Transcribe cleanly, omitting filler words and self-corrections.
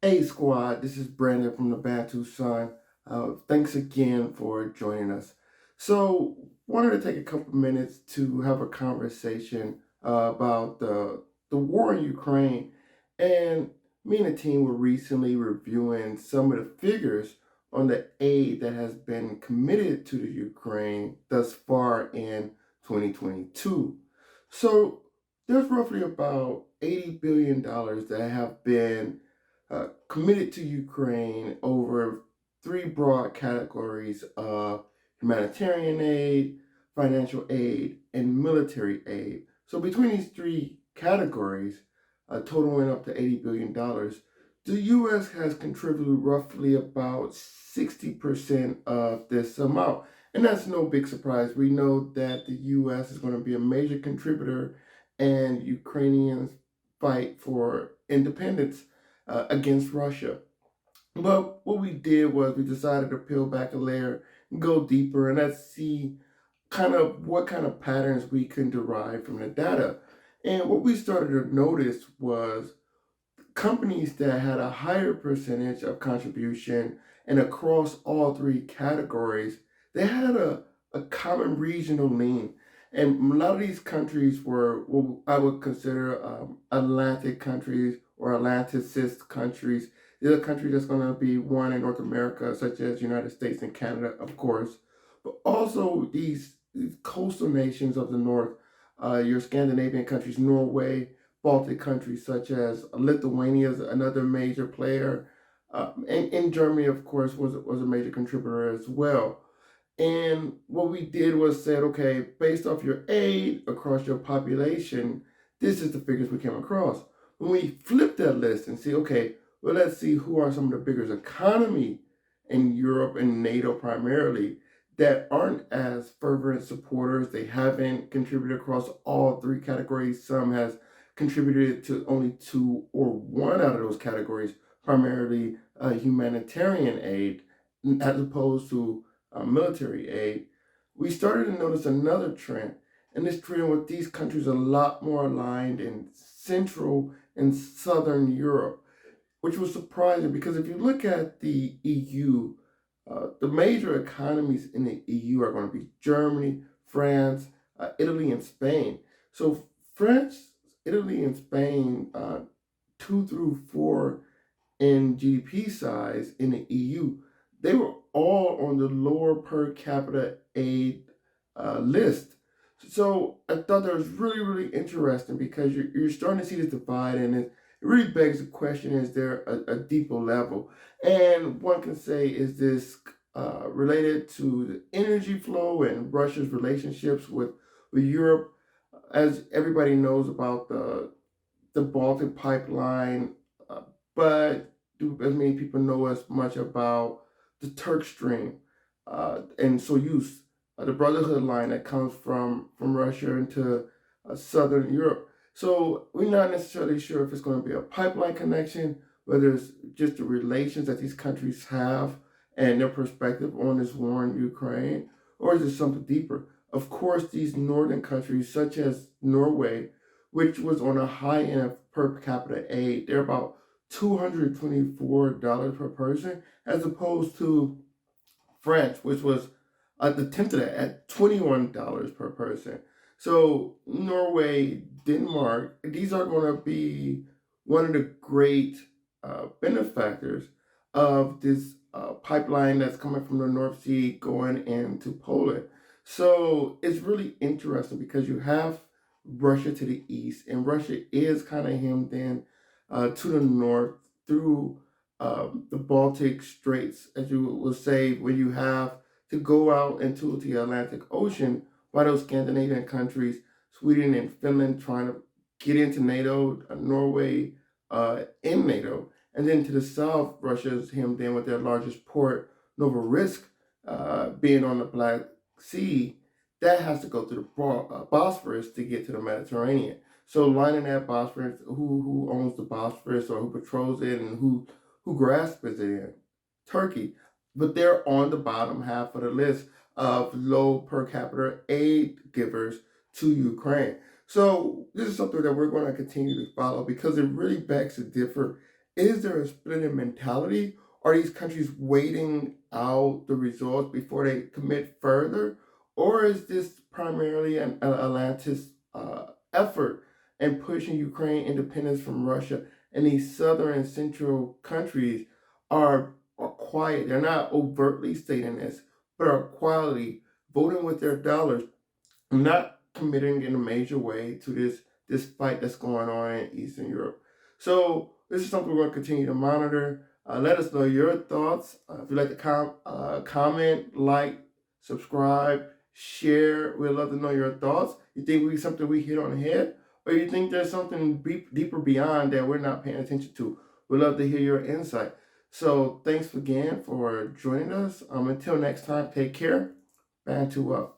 Hey squad, this is Brandon from the Bantu Sun. Thanks again for joining us. Wanted to take a couple minutes to have a conversation about the war in Ukraine. And me and the team were recently reviewing some of the figures on the aid that has been committed to the Ukraine thus far in 2022. So there's roughly about $80 billion that have been committed to Ukraine over three broad categories of humanitarian aid, financial aid, and military aid. So between these three categories, totaling up to $80 billion, the U.S. has contributed roughly about 60% of this amount. And that's no big surprise. We know that the U.S. is going to be a major contributor, and Ukrainians fight for independence against Russia. But what we did was we decided to peel back a layer, go deeper, and let's see kind of what kind of patterns we can derive from the data. And what we started to notice was companies that had a higher percentage of contribution and across all three categories, they had a common regional lean. And a lot of these countries were what I would consider Atlantic countries or Atlanticist countries. These are countries that's going to be one in North America, such as United States and Canada, of course, but also these coastal nations of the North, your Scandinavian countries, Norway, Baltic countries such as Lithuania is another major player, and Germany, of course, was a major contributor as well. And what we did was said, okay, based off your aid across your population, this is the figures we came across. When we flip that list and see, okay, well, let's see who are some of the biggest economy in Europe and NATO primarily that aren't as fervent supporters. They haven't contributed across all three categories. Some has contributed to only two or one out of those categories, primarily humanitarian aid, as opposed to military aid. We started to notice another trend, and this trend with these countries a lot more aligned in Central and Southern Europe, which was surprising because if you look at the EU, the major economies in the EU are going to be Germany, France, Italy, and Spain. So France, Italy, and Spain, two through four in GDP size in the EU, they were all on the lower per capita aid list. So I thought that was really, really interesting because you're starting to see this divide, and it really begs the question: is there a deeper level? And one can say, is this related to the energy flow and Russia's relationships with Europe? As everybody knows about the Baltic pipeline, but do as many people know as much about the Turk Stream and Soyuz, the Brotherhood line that comes from Russia into Southern Europe. So we're not necessarily sure if it's going to be a pipeline connection, whether it's just the relations that these countries have and their perspective on this war in Ukraine, or is it something deeper? Of course, these northern countries, such as Norway, which was on a high end of per capita aid, they're about $224 per person, as opposed to France, which was the tenth of that at $21 per person. So Norway, Denmark, these are going to be one of the great benefactors of this pipeline that's coming from the North Sea going into Poland. So it's really interesting because you have Russia to the east, and Russia is kind of hemmed in to the north through the Baltic Straits, as you will say, when you have to go out into the Atlantic Ocean by those Scandinavian countries, Sweden and Finland trying to get into NATO, Norway in NATO. And then to the south, Russia is hemmed in with their largest port, Novorossiysk, being on the Black Sea. That has to go through the Bosphorus to get to the Mediterranean. So lining that Bosphorus, who owns the Bosphorus or who patrols it and who grasps it in? Turkey. But they're on the bottom half of the list of low per capita aid givers to Ukraine. So this is something that we're going to continue to follow because it really begs to differ Is there a split in mentality? Are these countries waiting out the results before they commit further? Or is this primarily an Atlantis effort in pushing Ukraine independence from Russia? And these southern and central countries are quiet. They're not overtly stating this, but are quietly voting with their dollars, not committing in a major way to this fight that's going on in Eastern Europe. So this is something we're going to continue to monitor. Let us know your thoughts. If you'd like to comment, like, subscribe, share, we'd love to know your thoughts. You think we something we hit on the head, or you think there's something deeper beyond that we're not paying attention to? We'd love to hear your insight. So thanks again for joining us. Until next time, take care. Bantu up.